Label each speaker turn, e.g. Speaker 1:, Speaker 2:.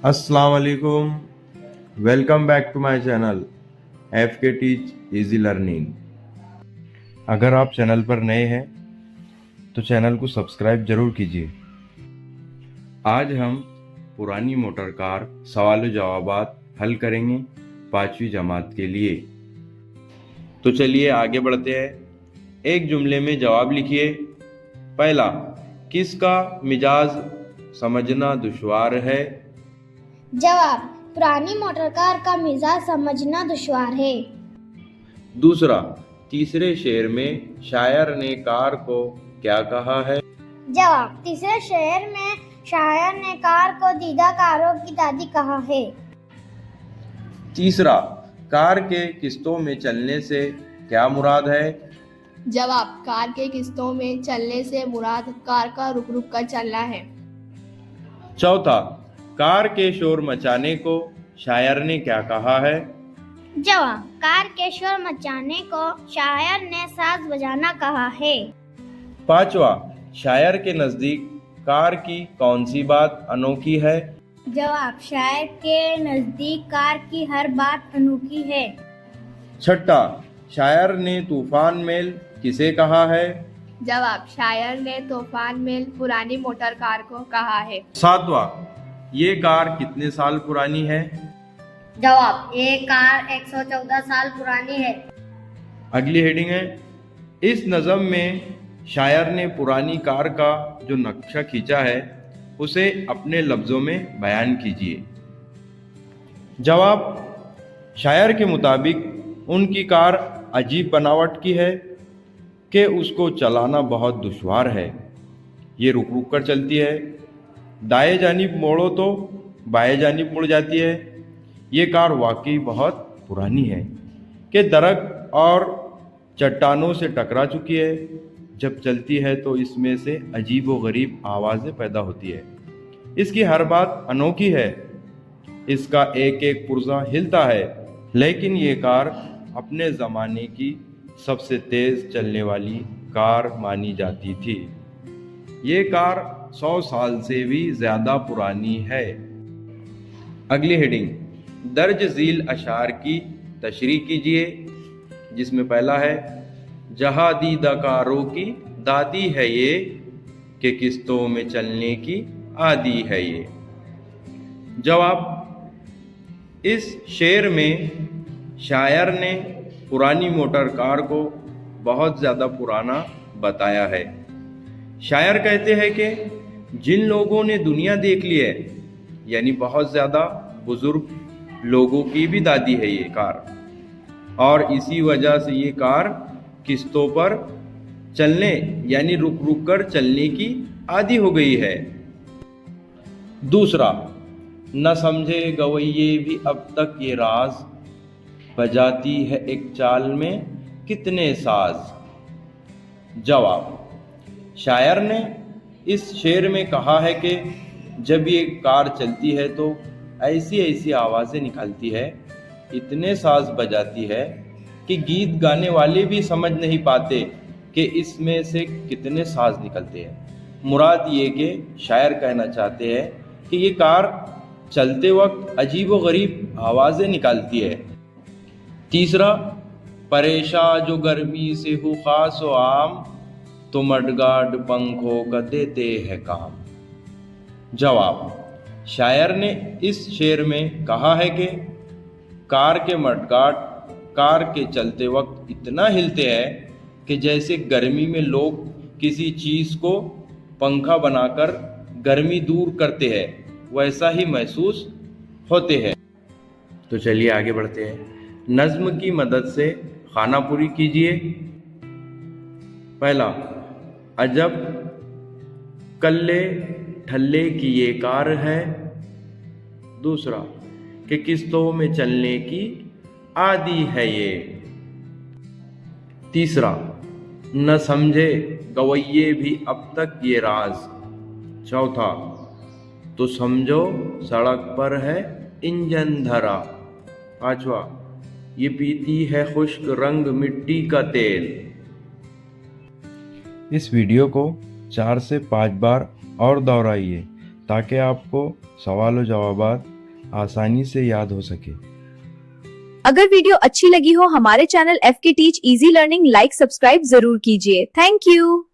Speaker 1: अस्सलाम वालेकुम। Welcome back to my channel FK teach easy learning. अगर आप चैनल पर नए हैं तो चैनल को सब्सक्राइब जरूर कीजिए। आज हम पुरानी मोटर कार सवाल जवाबात हल करेंगे 5वीं जमात के लिए। तो चलिए आगे बढ़ते हैं। एक जुमले में जवाब लिखिए। पहला, किसका मिजाज समझना दुश्वार है?
Speaker 2: जवाब, पुरानी मोटर कार का मिजाज समझना दुश्वार है।
Speaker 1: दूसरा, तीसरे शेर में शायर ने कार को क्या कहा है?
Speaker 2: जवाब, तीसरे शेर में शायर ने कार को दीदा कारों की दादी कहा है।
Speaker 1: तीसरा, कार के किस्तों में चलने से क्या मुराद है?
Speaker 3: जवाब, कार के किस्तों में चलने से मुराद कार का रुक रुक कर चलना है।
Speaker 1: चौथा, कार के शोर मचाने को शायर ने क्या कहा है?
Speaker 2: जवाब, कार के शोर मचाने को शायर ने साज बजाना कहा है।
Speaker 1: पांचवा, शायर के नजदीक कार की कौन सी बात अनोखी है?
Speaker 2: जवाब, शायर के नजदीक कार की हर बात अनोखी है।
Speaker 1: छठा, शायर ने तूफान मेल किसे कहा है?
Speaker 3: जवाब, शायर ने तूफान मेल पुरानी मोटर कार को कहा है।
Speaker 1: सातवां, ये कार कितने साल पुरानी है?
Speaker 2: जवाब, ये कार 114 साल पुरानी है।
Speaker 1: अगली हेडिंग है, इस नज़म में शायर ने पुरानी कार का जो नक्शा खींचा है उसे अपने लफ्ज़ों में बयान कीजिए। जवाब, शायर के मुताबिक उनकी कार अजीब बनावट की है कि उसको चलाना बहुत दुश्वार है। ये रुक रुक कर चलती है, दाएं जानिब मोड़ो तो बाएं जानिब मुड़ जाती है। ये कार वाकई बहुत पुरानी है कि दरख्त और चट्टानों से टकरा चुकी है। जब चलती है तो इसमें से अजीब व गरीब आवाज़ें पैदा होती है। इसकी हर बात अनोखी है। इसका एक एक पुर्जा हिलता है। लेकिन ये कार अपने ज़माने की सबसे तेज़ चलने वाली कार मानी जाती थी। ये कार 100 साल से भी ज़्यादा पुरानी है। अगली हेडिंग, दर्ज झील अशार की तशरीह कीजिए, जिसमें पहला है, जहाँ दीदाकारों की दादी है ये कि किस्तों में चलने की आदी है ये। जवाब, इस शेर में शायर ने पुरानी मोटर कार को बहुत ज़्यादा पुराना बताया है। शायर कहते हैं कि जिन लोगों ने दुनिया देख ली है, यानी बहुत ज़्यादा बुजुर्ग लोगों की भी दादी है ये कार, और इसी वजह से ये कार किस्तों पर चलने यानी रुक रुक कर चलने की आदी हो गई है। दूसरा, न समझे गवैये भी अब तक ये राज, बजाती है एक चाल में कितने साज। जवाब, शायर ने इस शेर में कहा है कि जब ये कार चलती है तो ऐसी ऐसी आवाज़ें निकालती है, इतने साज बजाती है कि गीत गाने वाले भी समझ नहीं पाते कि इसमें से कितने साज निकलते हैं। मुराद ये कि शायर कहना चाहते हैं कि ये कार चलते वक्त अजीब व गरीब आवाज़ें निकालती है। तीसरा, परेशान जो गर्मी से हो खास व आम, तो मडगार्ड पंखों का देते हैं काम। जवाब, शायर ने इस शेर में कहा है कि कार के मडगार्ड कार के चलते वक्त इतना हिलते हैं कि जैसे गर्मी में लोग किसी चीज़ को पंखा बनाकर गर्मी दूर करते हैं, वैसा ही महसूस होते हैं। तो चलिए आगे बढ़ते हैं। नज़्म की मदद से खाना पूरी कीजिए। पहला, अजब कल्ले ठल्ले की ये कार है। दूसरा, कि किस्तों में चलने की आदी है ये। तीसरा, न समझे गवैये भी अब तक ये राज। चौथा, तो समझो सड़क पर है इंजन धरा। पांचवा, ये पीती है खुश्क रंग मिट्टी का तेल। इस वीडियो को 4 से 5 बार और दोहराइए ताकि आपको सवाल और जवाबात आसानी से याद हो सके।
Speaker 4: अगर वीडियो अच्छी लगी हो हमारे channel FK teach easy learning like subscribe जरूर कीजिए। Thank you.